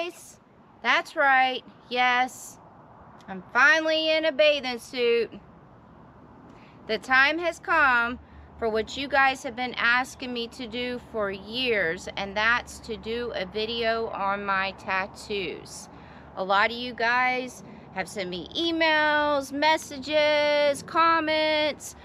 guys, that's right, yes, I'm finally in a bathing suit. The time has come for what you guys have been asking me to do for years, and that's to do a video on my tattoos. A lot of you guys have sent me emails, messages, comments,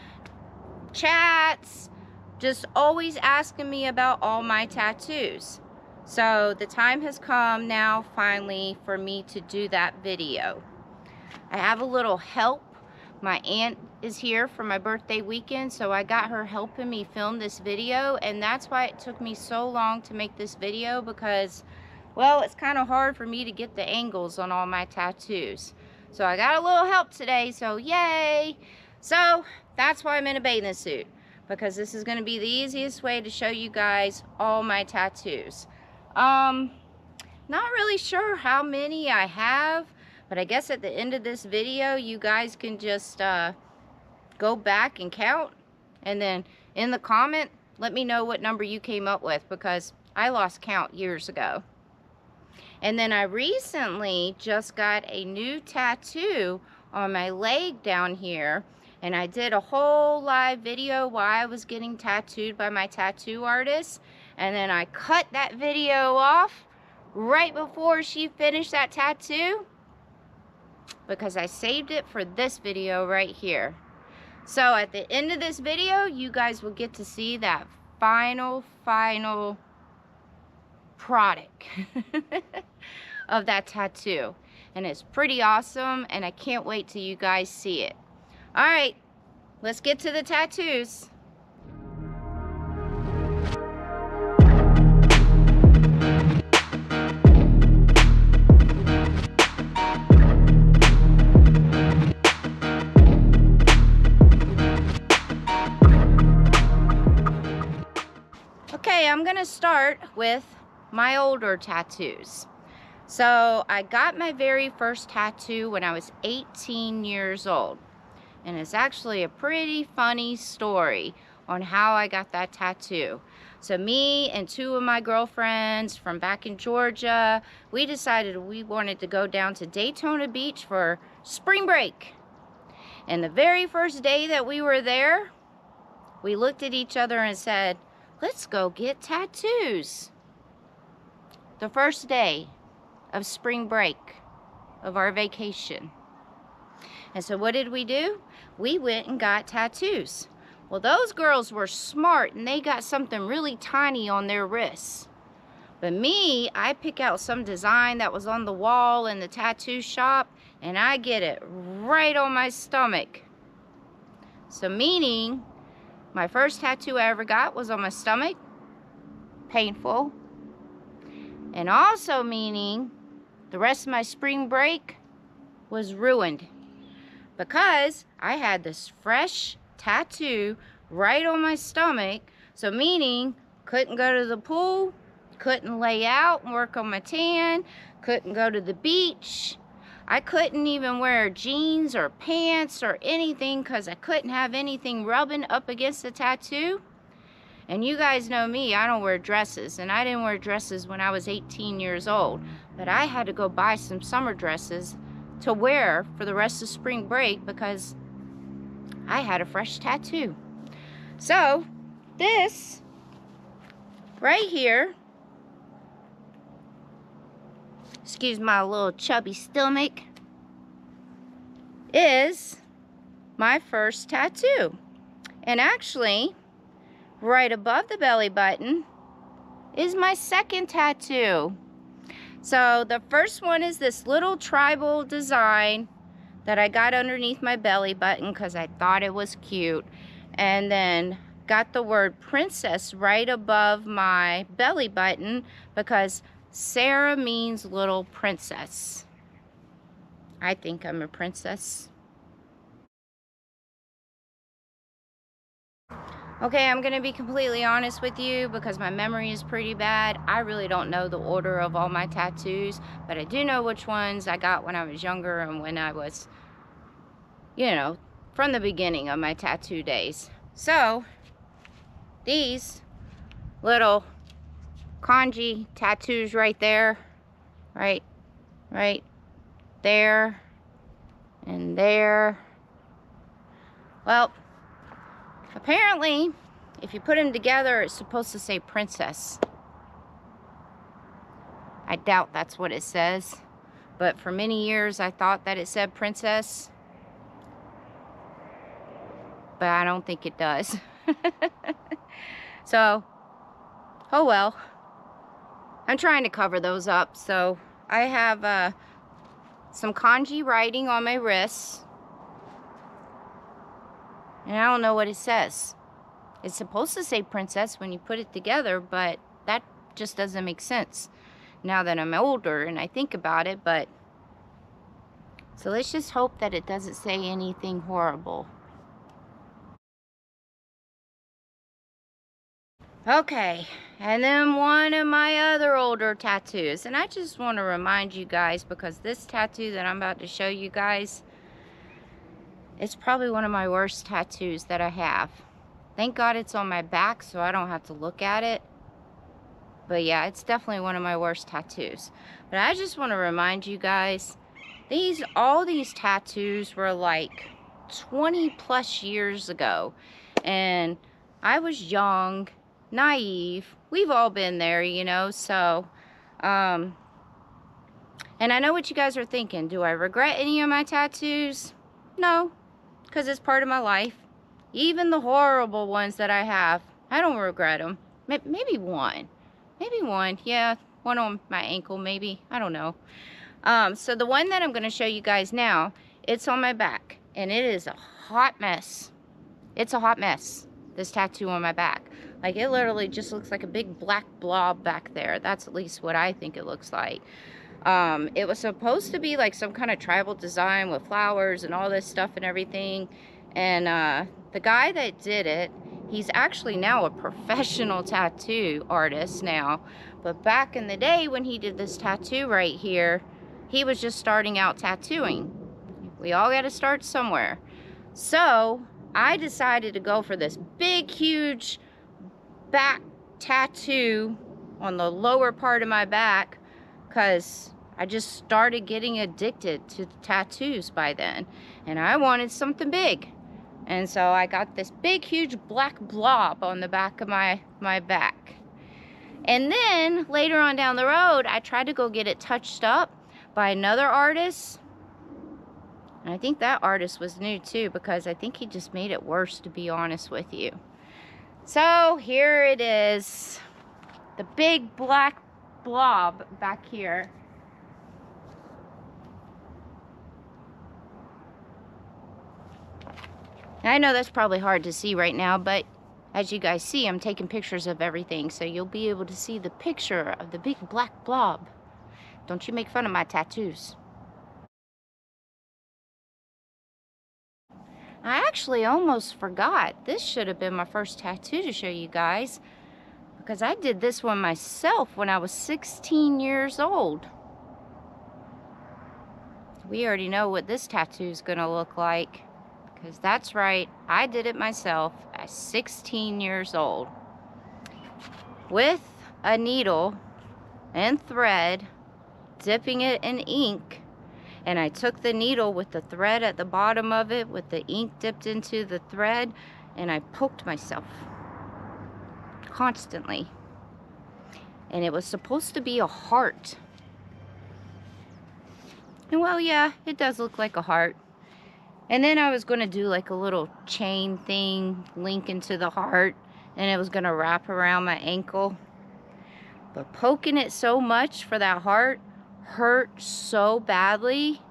chats, just always asking me about all my tattoos. So the time has come now finally for me to do that video. I have a little help. My aunt is here for my birthday weekend, so I got her helping me film this video, and that's why it took me so long to make this video, because, well, it's kind of hard for me to get the angles on all my tattoos. So I got a little help today, so yay! So that's why I'm in a bathing suit, because this is going to be the easiest way to show you guys all my tattoos. Not really sure how many I have, but I guess at the end of this video you guys can just go back and count, and then in the comment let me know what number you came up with, because I lost count years ago. And then I recently just got a new tattoo on my leg down here, and I did a whole live video while I was getting tattooed by my tattoo artist, and then I cut that video off right before she finished that tattoo, because I saved it for this video right here. So at the end of this video, you guys will get to see that final product of that tattoo. And it's pretty awesome, and I can't wait till you guys see it. Alright, let's get to the tattoos. Okay, I'm gonna start with my older tattoos. So I got my very first tattoo when I was 18 years old. And it's actually a pretty funny story on how I got that tattoo. So me and two of my girlfriends from back in Georgia, we decided we wanted to go down to Daytona Beach for spring break. And the very first day that we were there, we looked at each other and said, let's go get tattoos. The first day of spring break of our vacation. And so what did we do? We went and got tattoos. Well, those girls were smart, and they got something really tiny on their wrists. But me, I pick out some design that was on the wall in the tattoo shop, and I get it right on my stomach. So meaning, my first tattoo I ever got was on my stomach. Painful. And also meaning, the rest of my spring break was ruined, because I had this fresh tattoo right on my stomach. So meaning, couldn't go to the pool, couldn't lay out and work on my tan, couldn't go to the beach. I couldn't even wear jeans or pants or anything, because I couldn't have anything rubbing up against the tattoo. And you guys know me, I don't wear dresses, and I didn't wear dresses when I was 18 years old. But I had to go buy some summer dresses to wear for the rest of spring break, because I had a fresh tattoo. So this right here, excuse my little chubby stomach, is my first tattoo. And actually, right above the belly button is my second tattoo. So the first one is this little tribal design that I got underneath my belly button because I thought it was cute. And then got the word princess right above my belly button because Sarah means little princess. I think I'm a princess. Okay, I'm going to be completely honest with you because my memory is pretty bad. I really don't know the order of all my tattoos, but I do know which ones I got when I was younger and when I was, you know, from the beginning of my tattoo days. So, these little kanji tattoos right there, right there and there. Well, apparently, if you put them together, it's supposed to say princess. I doubt that's what it says, but for many years I thought that it said princess, but I don't think it does. So, oh well. I'm trying to cover those up. So I have some kanji writing on my wrists, and I don't know what it says. It's supposed to say princess when you put it together, but that just doesn't make sense now that I'm older and I think about it. But so let's just hope that it doesn't say anything horrible. Okay, and then one of my other older tattoos, and I just want to remind you guys, because this tattoo that I'm about to show you guys, it's probably one of my worst tattoos that I have. Thank God it's on my back so I don't have to look at it. But yeah, it's definitely one of my worst tattoos. But I just want to remind you guys, all these tattoos were like 20 plus years ago. And I was young, naive. We've all been there, you know. So, and I know what you guys are thinking. Do I regret any of my tattoos? No, because it's part of my life. Even the horrible ones that I have, I don't regret them. Maybe one. Maybe one. Yeah, one on my ankle, maybe. I don't know. So the one that I'm going to show you guys now, it's on my back. And it is a hot mess. It's a hot mess, this tattoo on my back. Like, it literally just looks like a big black blob back there. That's at least what I think it looks like. It was supposed to be like some kind of tribal design with flowers and all this stuff and everything. And the guy that did it, he's actually now a professional tattoo artist now. But back in the day when he did this tattoo right here, he was just starting out tattooing. We all got to start somewhere. So I decided to go for this big, huge back tattoo on the lower part of my back, because I just started getting addicted to tattoos by then. And I wanted something big. And so I got this big, huge black blob on the back of my back. And then later on down the road, I tried to go get it touched up by another artist. And I think that artist was new too, because I think he just made it worse, to be honest with you. So here it is. The big black blob back here. I know that's probably hard to see right now, but as you guys see, I'm taking pictures of everything, so you'll be able to see the picture of the big black blob. Don't you make fun of my tattoos. I actually almost forgot. This should have been my first tattoo to show you guys, because I did this one myself when I was 16 years old. We already know what this tattoo is going to look like. Because that's right, I did it myself at 16 years old. With a needle and thread, dipping it in ink. And I took the needle with the thread at the bottom of it, with the ink dipped into the thread, and I poked myself constantly. And it was supposed to be a heart. And well, yeah, it does look like a heart. And then I was going to do like a little chain thing, link into the heart, and it was going to wrap around my ankle. But poking it so much for that heart hurt so badly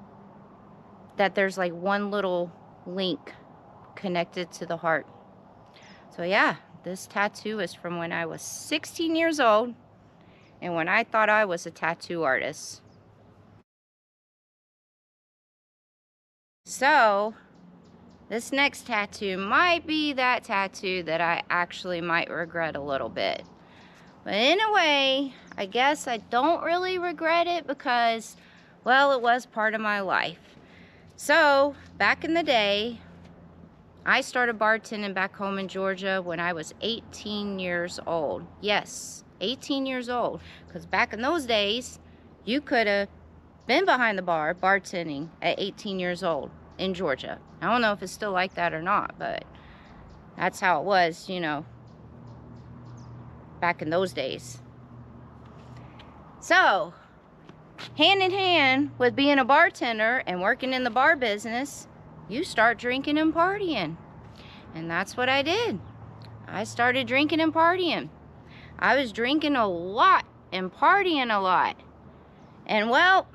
that there's like one little link connected to the heart. So yeah, this tattoo is from when I was 16 years old and when I thought I was a tattoo artist. So, this next tattoo might be that tattoo that I actually might regret a little bit. But in a way, I guess I don't really regret it because, well, it was part of my life. So, back in the day, I started bartending back home in Georgia when I was 18 years old. Yes, 18 years old. Because back in those days, you could have been behind the bar bartending at 18 years old in Georgia. I don't know if it's still like that or not, but that's how it was, you know, back in those days. So, hand in hand with being a bartender and working in the bar business, you start drinking and partying. And that's what I did. I started drinking and partying. I was drinking a lot and partying a lot. And well,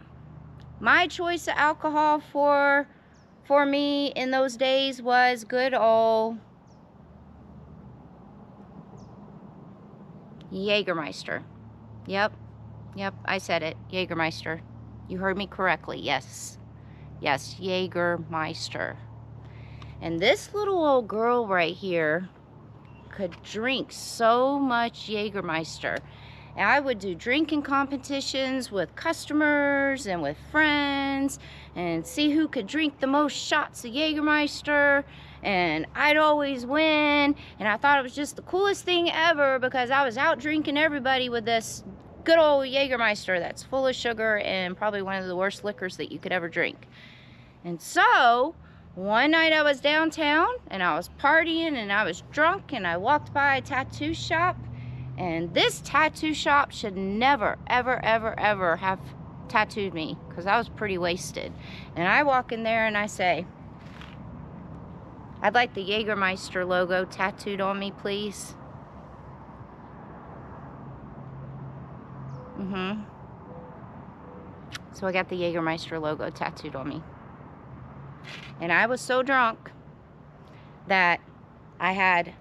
my choice of alcohol for me in those days was good old Jägermeister. Yep, I said it. Jägermeister. You heard me correctly. Yes, Jägermeister. And this little old girl right here could drink so much Jägermeister. And I would do drinking competitions with customers and with friends and see who could drink the most shots of Jägermeister, and I'd always win. And I thought it was just the coolest thing ever because I was out drinking everybody with this good old Jägermeister that's full of sugar and probably one of the worst liquors that you could ever drink. And so one night I was downtown and I was partying and I was drunk, and I walked by a tattoo shop. And this tattoo shop should never, ever, ever, ever have tattooed me because I was pretty wasted. And I walk in there and I say, I'd like the Jägermeister logo tattooed on me, please. So I got the Jägermeister logo tattooed on me. And I was so drunk that I had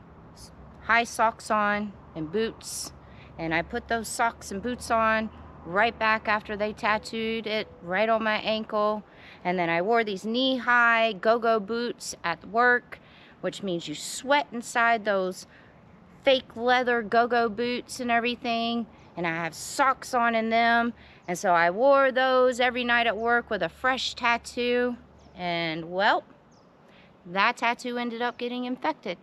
high socks on and boots, and I put those socks and boots on right back after they tattooed it right on my ankle. And then I wore these knee-high go-go boots at work, which means you sweat inside those fake leather go-go boots and everything, and I have socks on in them. And so I wore those every night at work with a fresh tattoo, and well, that tattoo ended up getting infected.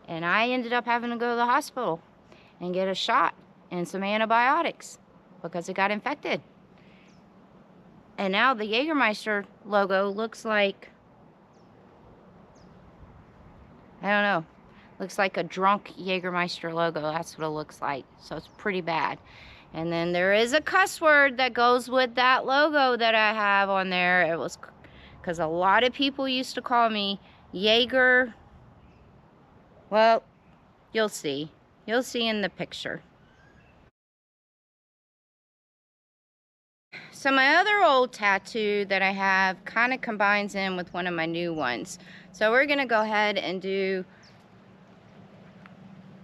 And I ended up having to go to the hospital and get a shot and some antibiotics because it got infected. And now the Jägermeister logo looks like, I don't know, looks like a drunk Jägermeister logo. That's what it looks like. So it's pretty bad. And then there is a cuss word that goes with that logo that I have on there. It was because a lot of people used to call me Jaeger. Well, you'll see. You'll see in the picture. So my other old tattoo that I have kind of combines in with one of my new ones. So we're going to go ahead and do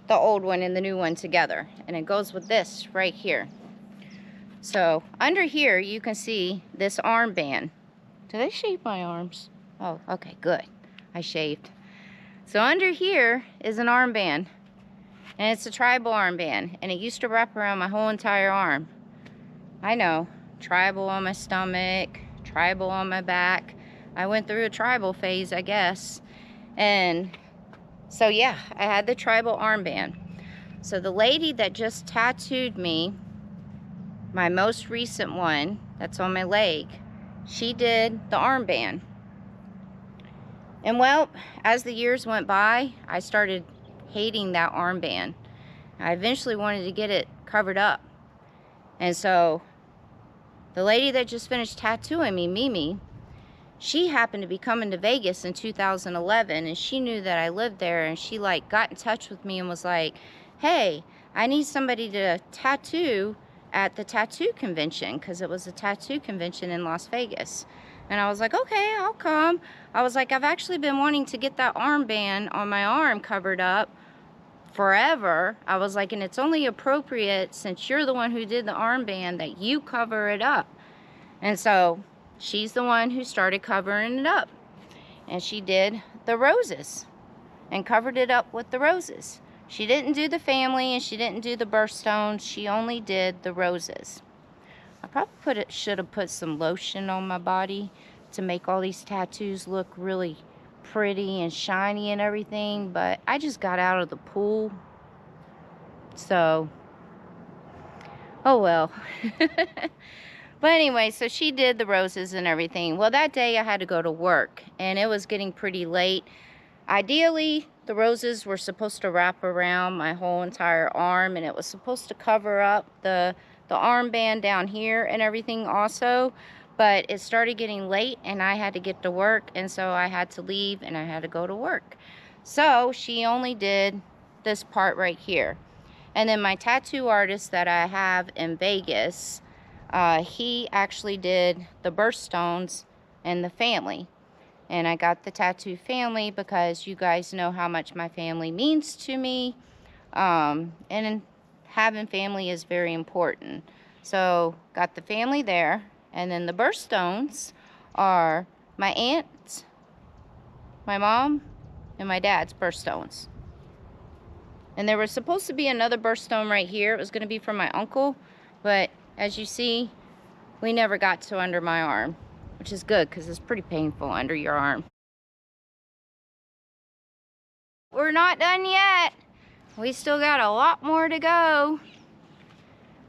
the old one and the new one together. And it goes with this right here. So under here you can see this armband. Did I shave my arms? Oh, okay, good. I shaved. So under here is an armband, and it's a tribal armband, and it used to wrap around my whole entire arm. I know, tribal on my stomach, tribal on my back. I went through a tribal phase, I guess. And so yeah, I had the tribal armband. So the lady that just tattooed me, my most recent one that's on my leg, she did the armband. And well, as the years went by, I started hating that armband. I eventually wanted to get it covered up. And so the lady that just finished tattooing me, Mimi, she happened to be coming to Vegas in 2011, and she knew that I lived there, and she like got in touch with me and was like, hey, I need somebody to tattoo at the tattoo convention, because it was a tattoo convention in Las Vegas. And I was like, okay, I'll come. I was like, I've actually been wanting to get that armband on my arm covered up forever. I was like, and it's only appropriate since you're the one who did the armband that you cover it up. And so she's the one who started covering it up. And she did the roses and covered it up with the roses. She didn't do the family and she didn't do the birthstones. She only did the roses. I probably should have put some lotion on my body to make all these tattoos look really pretty and shiny and everything, but I just got out of the pool, so oh well. But anyway, so she did the roses and everything. Well, that day I had to go to work, and it was getting pretty late. Ideally, the roses were supposed to wrap around my whole entire arm, and it was supposed to cover up the armband down here and everything also. But it started getting late, and I had to get to work, and so I had to leave, and I had to go to work. So she only did this part right here. And then my tattoo artist that I have in Vegas, he actually did the birthstones and the family. And I got the tattoo family because you guys know how much my family means to me. And having family is very important. So got the family there. And then the birthstones are my aunt, my mom, and my dad's birthstones. And there was supposed to be another birthstone right here. It was going to be from my uncle. But as you see, we never got to under my arm. Which is good, because it's pretty painful under your arm. We're not done yet. We still got a lot more to go.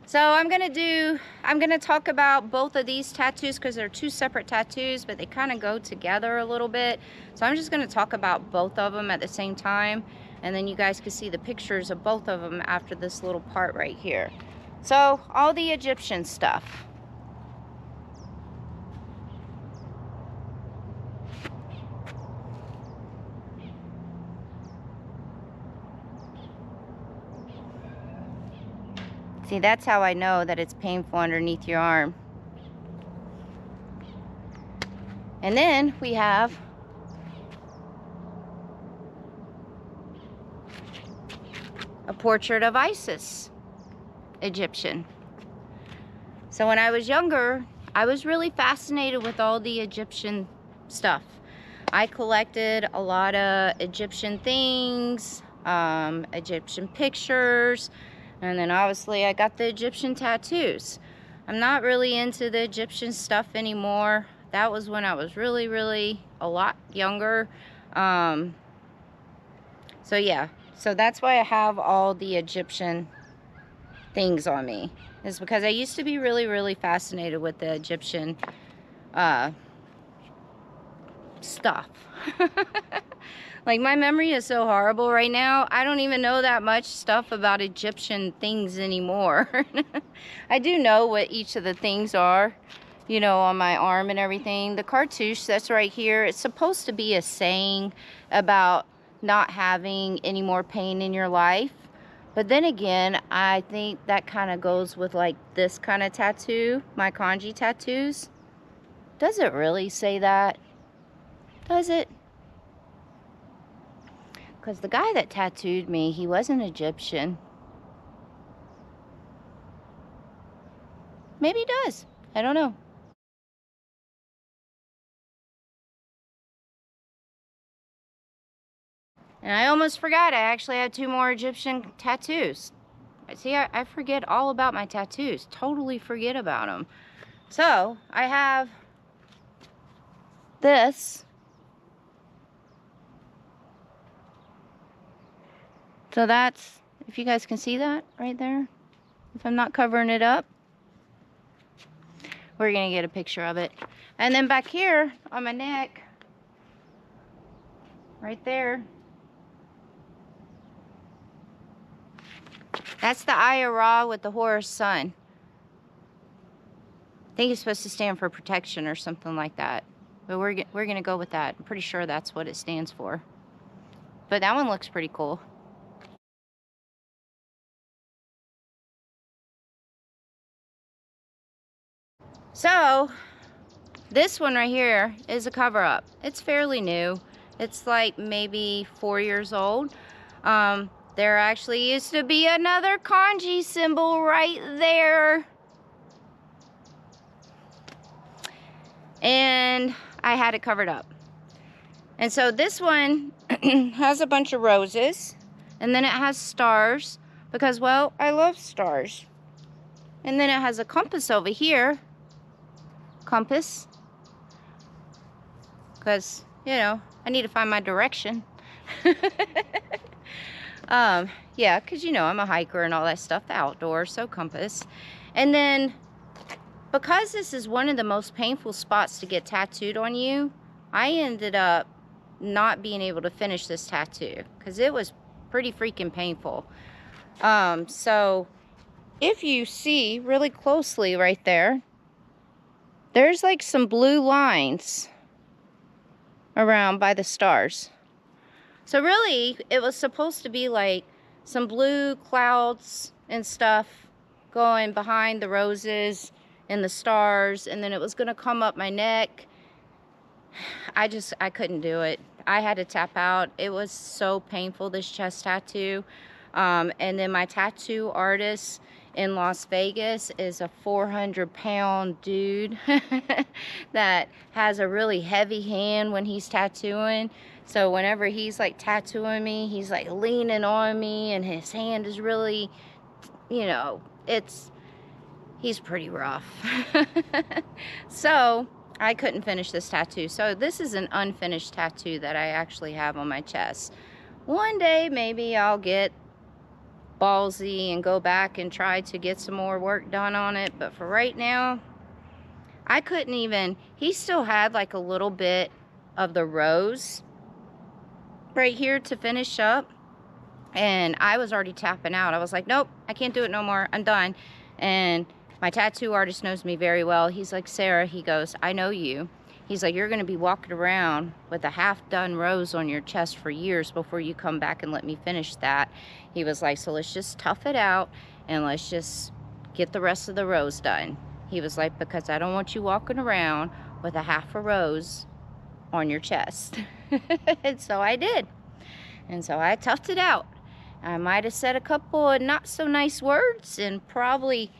So I'm gonna talk about both of these tattoos because they're two separate tattoos, but they kind of go together a little bit. So I'm just gonna talk about both of them at the same time, and then you guys can see the pictures of both of them after this little part right here. So all the Egyptian stuff. See, that's how I know that it's painful underneath your arm. And then we have a portrait of Isis, Egyptian. So when I was younger, I was really fascinated with all the Egyptian stuff. I collected a lot of Egyptian things, Egyptian pictures, and then obviously I got the Egyptian tattoos. I'm not really into the Egyptian stuff anymore. That was when I was really a lot younger. So yeah, so that's why I have all the Egyptian things on me. It's because I used to be really fascinated with the Egyptian stuff. Like, my memory is so horrible right now. I don't even know that much stuff about Egyptian things anymore. I do know what each of the things are, you know, on my arm and everything. The cartouche that's right here, it's supposed to be a saying about not having any more pain in your life. But then again, I think that kind of goes with like this kind of tattoo, my kanji tattoos. Does it really say that? Does it? Because the guy that tattooed me, he wasn't Egyptian. Maybe he does. I don't know. And I almost forgot, I actually had 2 more Egyptian tattoos. See, I forget all about my tattoos. Totally forget about them. So, I have this. So that's, if you guys can see that right there, if I'm not covering it up, we're gonna get a picture of it. And then back here on my neck, right there, that's the Eye of Ra with the horse sun. I think it's supposed to stand for protection or something like that. But we're gonna go with that. I'm pretty sure that's what it stands for. But that one looks pretty cool. So, this one right here is a cover-up. It's fairly new. It's like maybe 4 years old. There actually used to be another kanji symbol right there. And I had it covered up. And so this one has a bunch of roses. And then it has stars. Because, well, I love stars. And then it has a compass over here. Compass. Because, you know, I need to find my direction. Yeah, because, you know, I'm a hiker and all that stuff, the outdoors, so compass. And then because this is one of the most painful spots to get tattooed on you, I ended up not being able to finish this tattoo because it was pretty freaking painful. So if you see really closely right there, there's like some blue lines around by the stars. So really, it was supposed to be like some blue clouds and stuff going behind the roses and the stars, and then it was gonna come up my neck. I couldn't do it. I had to tap out. It was so painful, this chest tattoo. And then my tattoo artist in Las Vegas is a 400-pound dude that has a really heavy hand when he's tattooing. So whenever he's like tattooing me, he's like leaning on me and his hand is really, you know, he's pretty rough. So I couldn't finish this tattoo. So this is an unfinished tattoo that I actually have on my chest. One day maybe I'll get ballsy and go back and try to get some more work done on it, but for right now I couldn't even. He still had like a little bit of the rose right here to finish up, and I was already tapping out. I was like, nope, I can't do it no more, I'm done. And my tattoo artist knows me very well. He's like, Sarah, he goes, I know you. He's like, you're gonna be walking around with a half-done rose on your chest for years before you come back and let me finish that. He was like, so let's just tough it out and let's just get the rest of the rose done. He was like, because I don't want you walking around with a half a rose on your chest. And so I did. And so I toughed it out. I might have said a couple of not so nice words and probably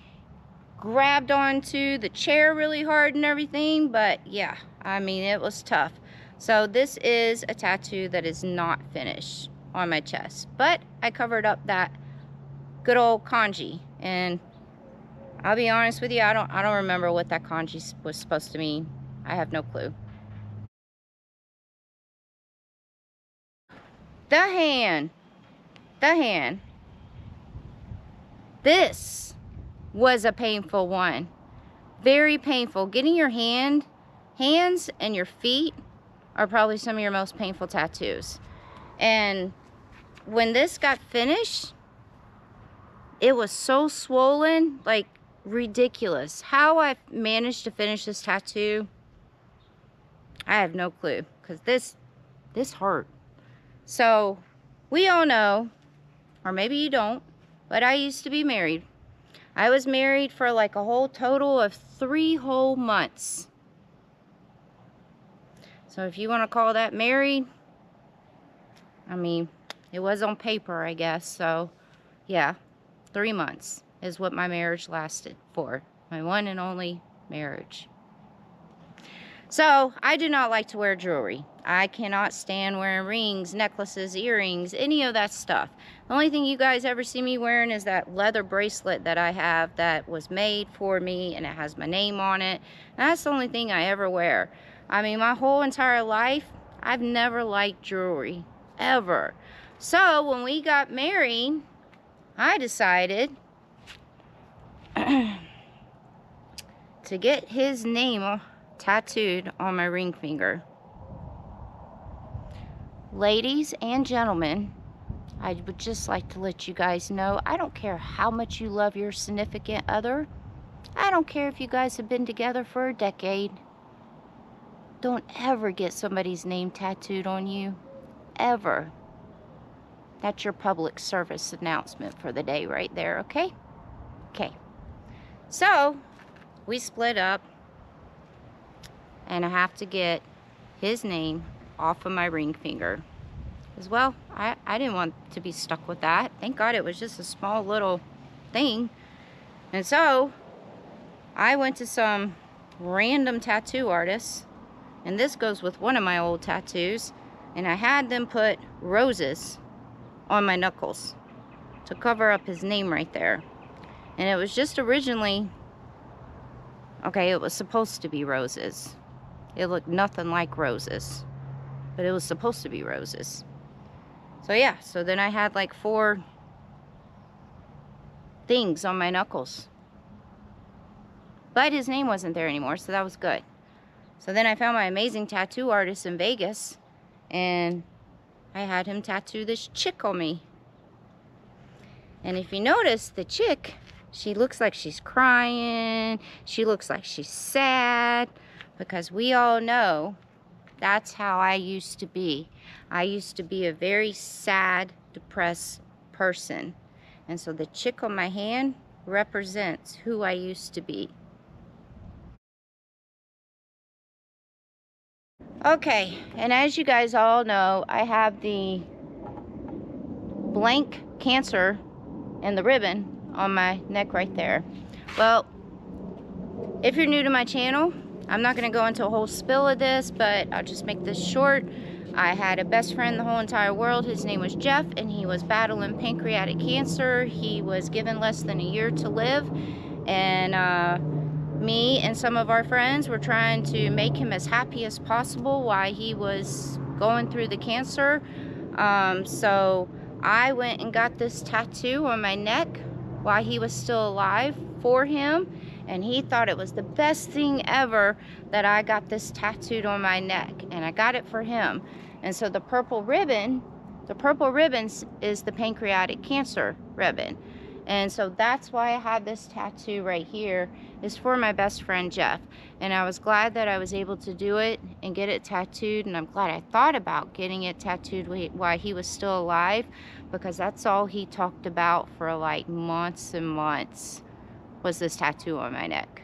grabbed onto the chair really hard and everything, but yeah, I mean, it was tough. So this is a tattoo that is not finished on my chest, but I covered up that good old kanji, and I'll be honest with you, I don't remember what that kanji was supposed to mean. I have no clue. The hand. This was a painful one. Very painful. Getting your hands and your feet are probably some of your most painful tattoos. And when this got finished, it was so swollen, like ridiculous. How I managed to finish this tattoo, I have no clue, because this hurt. So we all know, or maybe you don't, but I used to be married. I was married for like a whole total of 3 whole months. So if you want to call that married, I mean, it was on paper, I guess. So yeah, 3 months is what my marriage lasted for. My one and only marriage. So I do not like to wear jewelry. I cannot stand wearing rings, necklaces, earrings, any of that stuff. The only thing you guys ever see me wearing is that leather bracelet that I have that was made for me, and it has my name on it. And that's the only thing I ever wear. I mean, my whole entire life, I've never liked jewelry, ever. So when we got married, I decided to get his name tattooed on my ring finger. Ladies and gentlemen, I would just like to let you guys know, I don't care how much you love your significant other. I don't care if you guys have been together for a decade. Don't ever get somebody's name tattooed on you. Ever. That's your public service announcement for the day right there, okay? Okay. So, we split up, and I have to get his name off of my ring finger. As well, I didn't want to be stuck with that. Thank God it was just a small little thing. And so, I went to some random tattoo artists, and this goes with one of my old tattoos, and I had them put roses on my knuckles to cover up his name right there. And it was just originally, okay, it was supposed to be roses. It looked nothing like roses, but it was supposed to be roses. So yeah, so then I had like 4 things on my knuckles. But his name wasn't there anymore, so that was good. So then I found my amazing tattoo artist in Vegas, and I had him tattoo this chick on me. And if you notice, the chick, she looks like she's crying. She looks like she's sad, because we all know that's how I used to be. I used to be a very sad, depressed person. And so the chick on my hand represents who I used to be. Okay, and as you guys all know, I have the blank cancer and the ribbon on my neck right there. Well, if you're new to my channel, I'm not going to go into a whole spill of this, but I'll just make this short. I had a best friend in the whole entire world. His name was Jeff, and he was battling pancreatic cancer. He was given less than a year to live, and me and some of our friends were trying to make him as happy as possible while he was going through the cancer. So I went and got this tattoo on my neck while he was still alive for him, and he thought it was the best thing ever that I got this tattooed on my neck, and I got it for him. And so the purple ribbon is the pancreatic cancer ribbon. And so that's why I have this tattoo right here, is for my best friend Jeff. And I was glad that I was able to do it and get it tattooed, and I'm glad I thought about getting it tattooed while he was still alive, because that's all he talked about for like months and months, was this tattoo on my neck.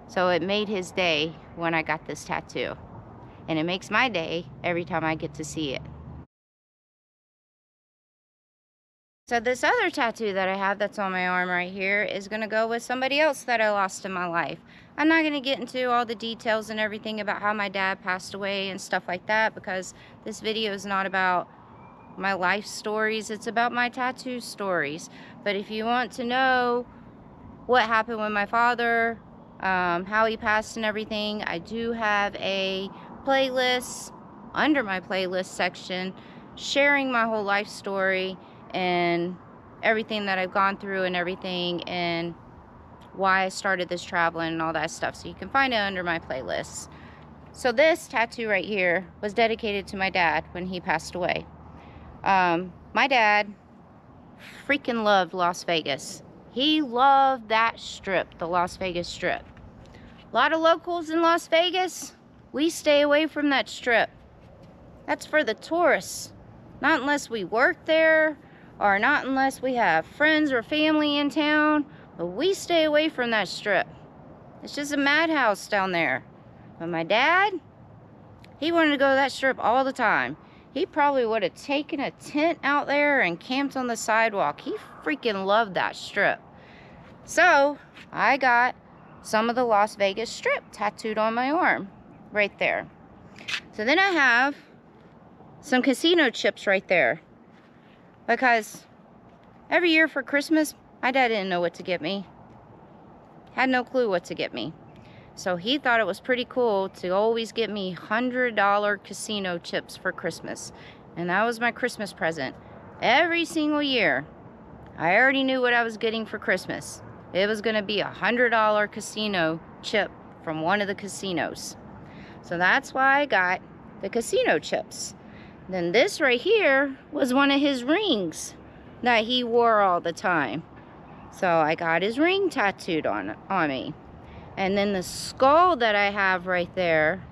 So it made his day when I got this tattoo, and it makes my day every time I get to see it. So this other tattoo that I have that's on my arm right here is going to go with somebody else that I lost in my life. I'm not going to get into all the details and everything about how my dad passed away and stuff like that, because this video is not about my life stories, it's about my tattoo stories. But if you want to know what happened with my father, how he passed and everything, I do have a playlist under my playlist section sharing my whole life story and everything that I've gone through and everything, and why I started this traveling and all that stuff. So you can find it under my playlists. So this tattoo right here was dedicated to my dad when he passed away. My dad freaking loved Las Vegas. He loved that strip, the Las Vegas Strip. A lot of locals in Las Vegas, we stay away from that strip. That's for the tourists. Not unless we work there, or not unless we have friends or family in town, but we stay away from that strip. It's just a madhouse down there. But my dad, he wanted to go to that strip all the time. He probably would have taken a tent out there and camped on the sidewalk. He freaking loved that strip. So I got some of the Las Vegas Strip tattooed on my arm right there. So then I have some casino chips right there, because every year for Christmas, my dad didn't know what to get me. Had no clue what to get me. So he thought it was pretty cool to always get me $100 casino chips for Christmas. And that was my Christmas present. Every single year, I already knew what I was getting for Christmas. It was going to be a $100 casino chip from one of the casinos. So that's why I got the casino chips. Then this right here was one of his rings that he wore all the time. So I got his ring tattooed on me. And then the skull that I have right there,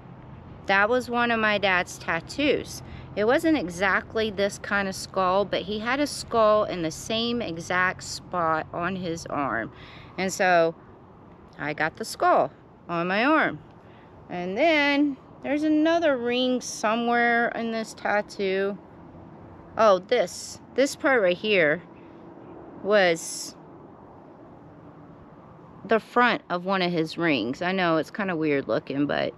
that was one of my dad's tattoos. It wasn't exactly this kind of skull, but he had a skull in the same exact spot on his arm. And so I got the skull on my arm. And then there's another ring somewhere in this tattoo. Oh, this part right here was the front of one of his rings. I know it's kind of weird looking, but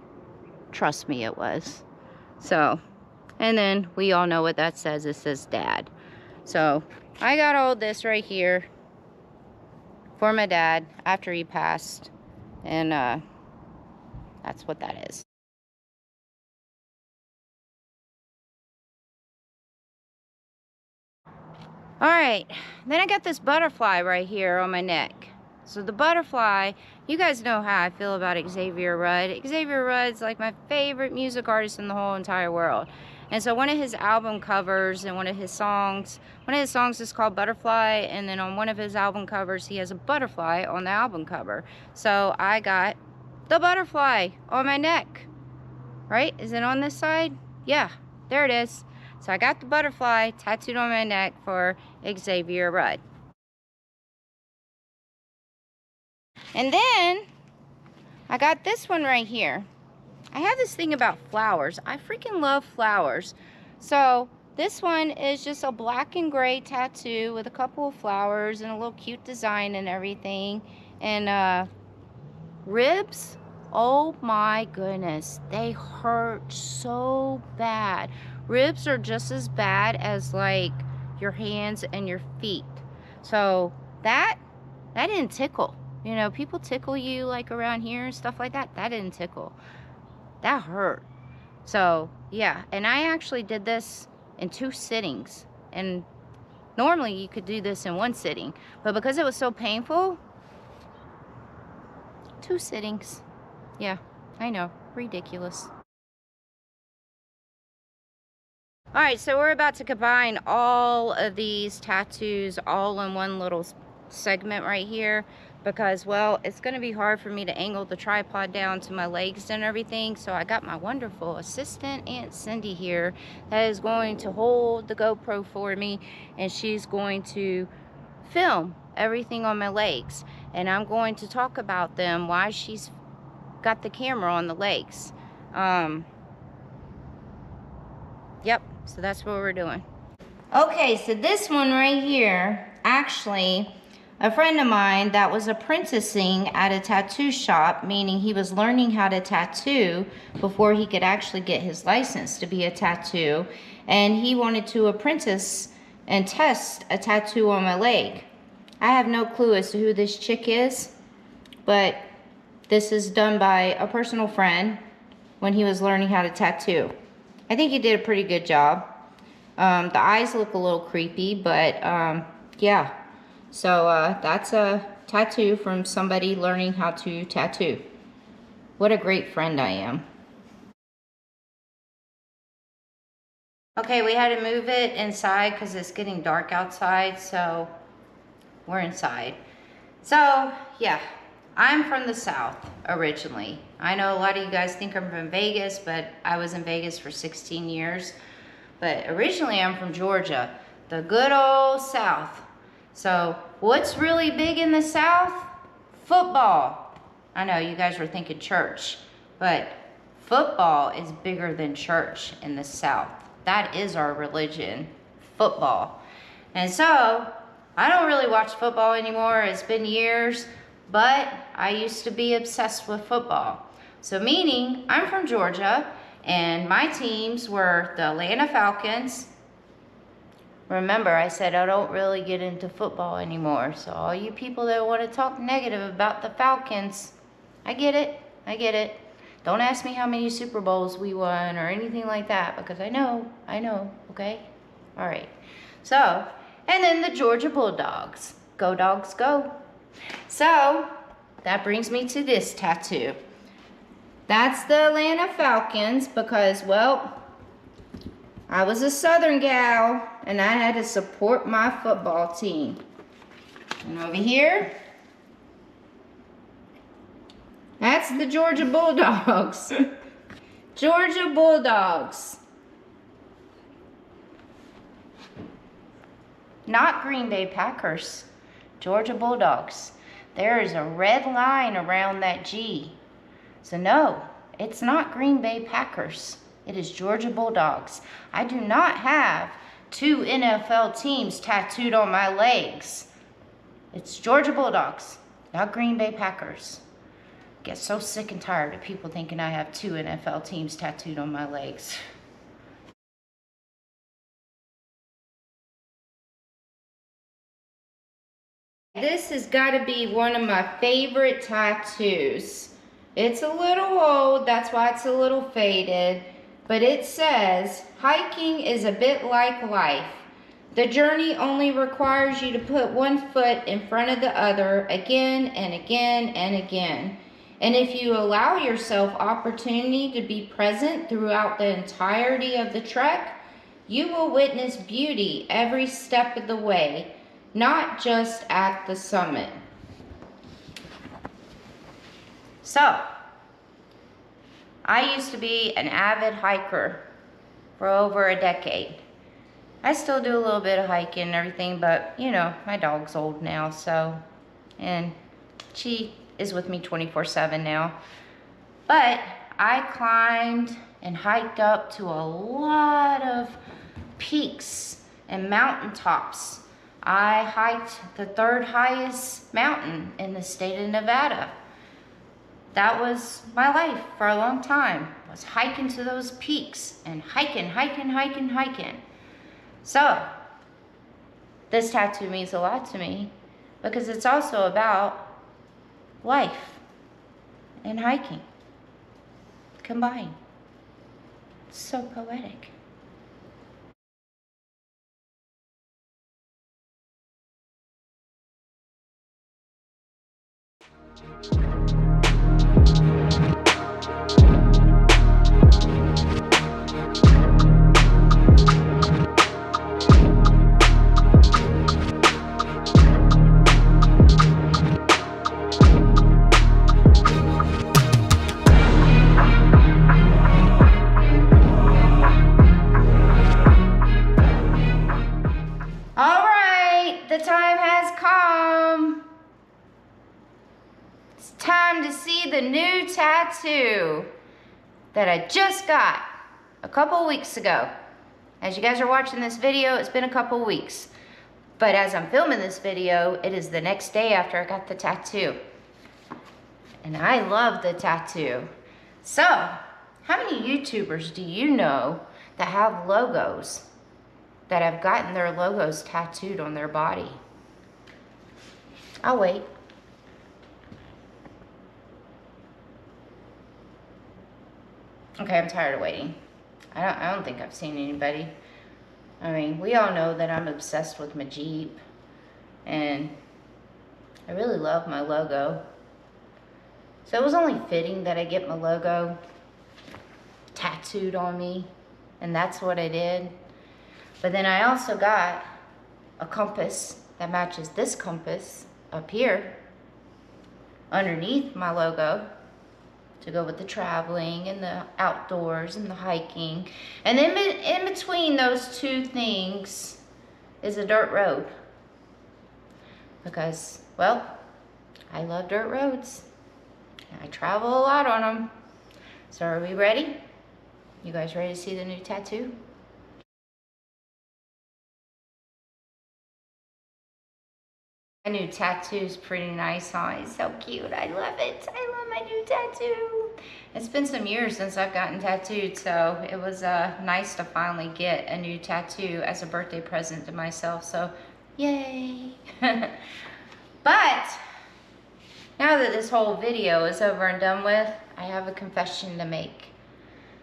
trust me, it was. So, and then we all know what that says. It says Dad. So I got all this right here for my dad after he passed, and that's what that is. Alright, then I got this butterfly right here on my neck. So the butterfly, you guys know how I feel about Xavier Rudd. Xavier Rudd's like my favorite music artist in the whole entire world. And so one of his album covers and one of his songs is called Butterfly, and then on one of his album covers he has a butterfly on the album cover. So I got the butterfly on my neck. Right? Is it on this side? Yeah, there it is. So I got the butterfly tattooed on my neck for Xavier Rudd. And then I got this one right here. I have this thing about flowers. I freaking love flowers. So this one is just a black and gray tattoo with a couple of flowers and a little cute design and everything. And ribs, oh my goodness, they hurt so bad. Ribs are just as bad as like your hands and your feet. So that didn't tickle. You know, people tickle you like around here and stuff like that. That didn't tickle. That hurt. So yeah, and I actually did this in 2 sittings. And normally you could do this in 1 sitting, but because it was so painful, 2 sittings. Yeah, I know, ridiculous. All right, so we're about to combine all of these tattoos all in one little segment right here because, well, it's going to be hard for me to angle the tripod down to my legs and everything. So I got my wonderful assistant, Aunt Cindy, here that is going to hold the GoPro for me, and she's going to film everything on my legs. And I'm going to talk about them while she's got the camera on the legs. Yep, so that's what we're doing. Okay, so this one right here, actually, a friend of mine that was apprenticing at a tattoo shop, meaning he was learning how to tattoo before he could actually get his license to be a tattoo, and he wanted to apprentice and test a tattoo on my leg. I have no clue as to who this chick is, but this is done by a personal friend when he was learning how to tattoo. I think he did a pretty good job. The eyes look a little creepy, but yeah. So that's a tattoo from somebody learning how to tattoo. What a great friend I am. Okay, we had to move it inside because it's getting dark outside, so we're inside. So yeah, I'm from the South originally. I know a lot of you guys think I'm from Vegas, but I was in Vegas for 16 years. But originally I'm from Georgia, the good old South. So what's really big in the South? Football. I know you guys were thinking church, but football is bigger than church in the South. That is our religion, football. And so I don't really watch football anymore. It's been years, but I used to be obsessed with football. So meaning I'm from Georgia, and my teams were the Atlanta Falcons. Remember, I said I don't really get into football anymore. So all you people that want to talk negative about the Falcons, I get it. I get it. Don't ask me how many Super Bowls we won or anything like that, because I know, okay? All right. So, and then the Georgia Bulldogs. Go Dogs, go. So, that brings me to this tattoo. That's the Atlanta Falcons because, well, I was a Southern gal and I had to support my football team. And over here, that's the Georgia Bulldogs. Georgia Bulldogs. Not Green Bay Packers. Georgia Bulldogs. There is a red line around that G. So no, it's not Green Bay Packers. It is Georgia Bulldogs. I do not have 2 NFL teams tattooed on my legs. It's Georgia Bulldogs, not Green Bay Packers. Get so sick and tired of people thinking I have 2 NFL teams tattooed on my legs. This has got to be one of my favorite tattoos. It's a little old, that's why it's a little faded, but it says, hiking is a bit like life. The journey only requires you to put one foot in front of the other again and again and again. And if you allow yourself opportunity to be present throughout the entirety of the trek, you will witness beauty every step of the way, not just at the summit. So, I used to be an avid hiker for over a decade. I still do a little bit of hiking and everything, but you know, my dog's old now, so, and she is with me 24/7 now. But I climbed and hiked up to a lot of peaks and mountaintops. I hiked the 3rd highest mountain in the state of Nevada. That was my life for a long time, was hiking to those peaks and hiking. So, this tattoo means a lot to me because it's also about life and hiking combined. It's so poetic. The time has come. It's time to see the new tattoo that I just got a couple weeks ago. As you guys are watching this video, it's been a couple weeks. But as I'm filming this video, it is the next day after I got the tattoo. And I love the tattoo. So, how many YouTubers do you know that have logos, that have gotten their logos tattooed on their body? I'll wait. Okay, I'm tired of waiting. I don't think I've seen anybody. I mean, we all know that I'm obsessed with my Jeep, and I really love my logo. So it was only fitting that I get my logo tattooed on me, and that's what I did. But then I also got a compass that matches this compass up here underneath my logo to go with the traveling and the outdoors and the hiking. And then in between those two things is a dirt road. Because, well, I love dirt roads. I travel a lot on them. So are we ready? You guys ready to see the new tattoo? My new tattoo's pretty nice, huh? It's so cute. I love it. I love my new tattoo. It's been some years since I've gotten tattooed, so it was nice to finally get a new tattoo as a birthday present to myself, so yay. But now that this whole video is over and done with, I have a confession to make.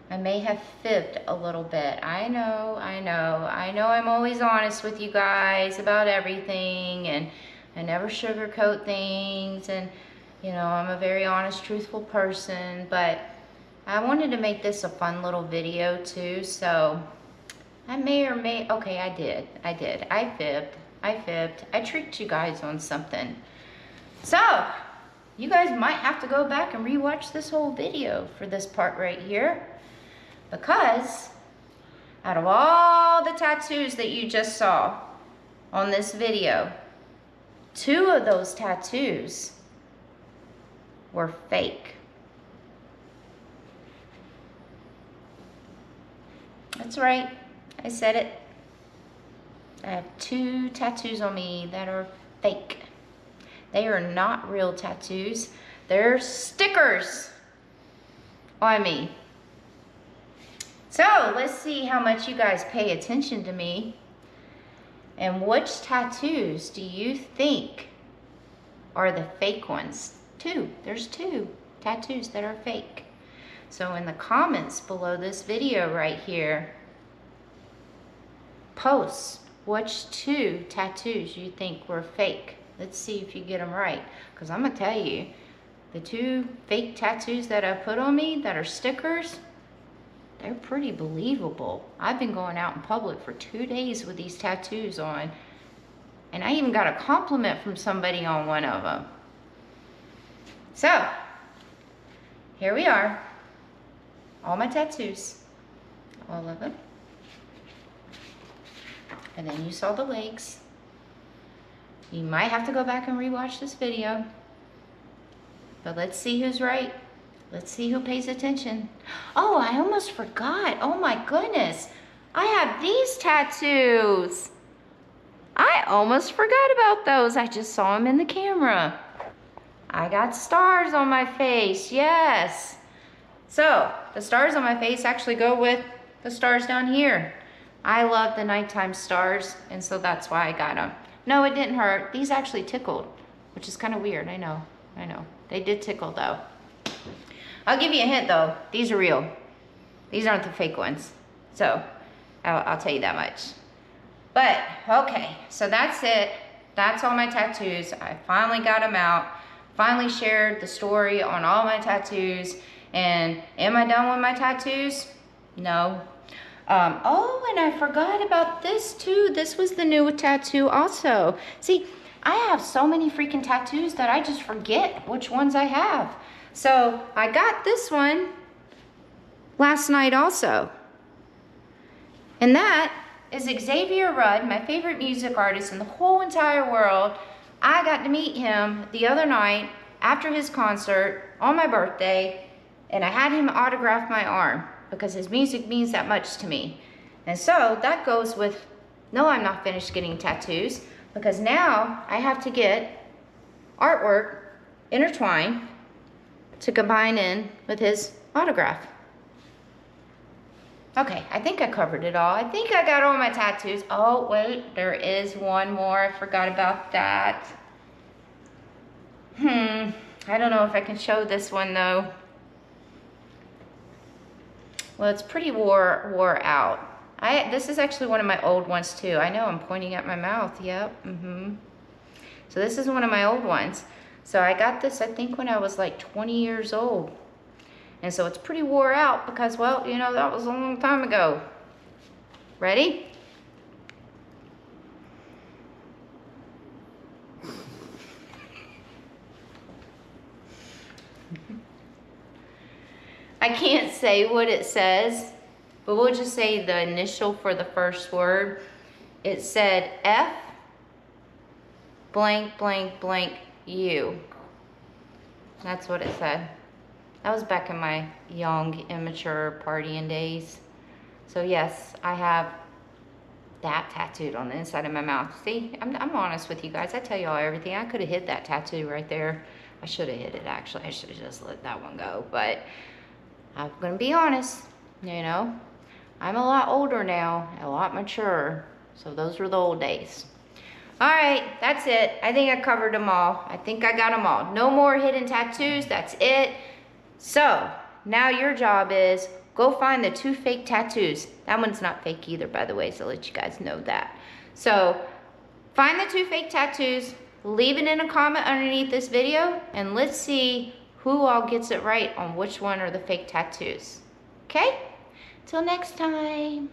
I may have fibbed a little bit. I know I'm always honest with you guys about everything, and I never sugarcoat things, and you know, I'm a very honest, truthful person, but I wanted to make this a fun little video too, so I okay, I did. I fibbed. I tricked you guys on something. So, you guys might have to go back and rewatch this whole video for this part right here, because out of all the tattoos that you just saw on this video, 2 of those tattoos were fake. That's right, I said it. I have 2 tattoos on me that are fake. They are not real tattoos. They're stickers on me. So let's see how much you guys pay attention to me. And which tattoos do you think are the fake ones? 2. There's 2 tattoos that are fake. So in the comments below this video right here, post which 2 tattoos you think were fake. Let's see if you get them right. Because I'm going to tell you, the 2 fake tattoos that I put on me that are stickers, they're pretty believable. I've been going out in public for 2 days with these tattoos on. And I even got a compliment from somebody on one of them. So, here we are. All my tattoos. All of them. And then you saw the legs. You might have to go back and rewatch this video. But let's see who's right. Let's see who pays attention. Oh, I almost forgot. Oh my goodness. I have these tattoos. I almost forgot about those. I just saw them in the camera. I got stars on my face, yes. So, the stars on my face actually go with the stars down here. I love the nighttime stars, and so that's why I got them. No, it didn't hurt. These actually tickled, which is kind of weird. I know. They did tickle though. I'll give you a hint though. These are real. These aren't the fake ones. So, I'll tell you that much. But, okay, so that's it. That's all my tattoos. I finally got them out. Finally shared the story on all my tattoos. And am I done with my tattoos? No. Oh, and I forgot about this too. This was the new tattoo also. See, I have so many freaking tattoos that I just forget which ones I have. So I got this one last night also. And that is Xavier Rudd, my favorite music artist in the whole entire world. I got to meet him the other night after his concert on my birthday, and I had him autograph my arm because his music means that much to me. And so that goes with, no, I'm not finished getting tattoos, because now I have to get artwork intertwined to combine in with his autograph. Okay, I think I covered it all. I think I got all my tattoos. Oh, wait, there is one more. I forgot about that. I don't know if I can show this one though. Well, it's pretty wore out. This is actually one of my old ones too. I know I'm pointing at my mouth. Yep. So this is one of my old ones. So I got this, I think, when I was like 20 years old. And so it's pretty wore out because, well, you know, that was a long time ago. Ready? I can't say what it says, but we'll just say the initial for the first word. It said F blank blank blank U. That's what it said. That was back in my young, immature partying days. So yes, I have that tattooed on the inside of my mouth. See, I'm honest with you guys. I tell y'all everything. I could have hid that tattoo right there. I should have hid it actually. I should have just let that one go. But I'm gonna be honest, you know, I'm a lot older now, a lot mature. So those were the old days. All right, that's it. I think I covered them all. I think I got them all. No more hidden tattoos, that's it. So, now your job is go find the 2 fake tattoos. That one's not fake either, by the way, so I'll let you guys know that. So, find the 2 fake tattoos, leave it in a comment underneath this video, and let's see who all gets it right on which one are the fake tattoos. Okay? Till next time.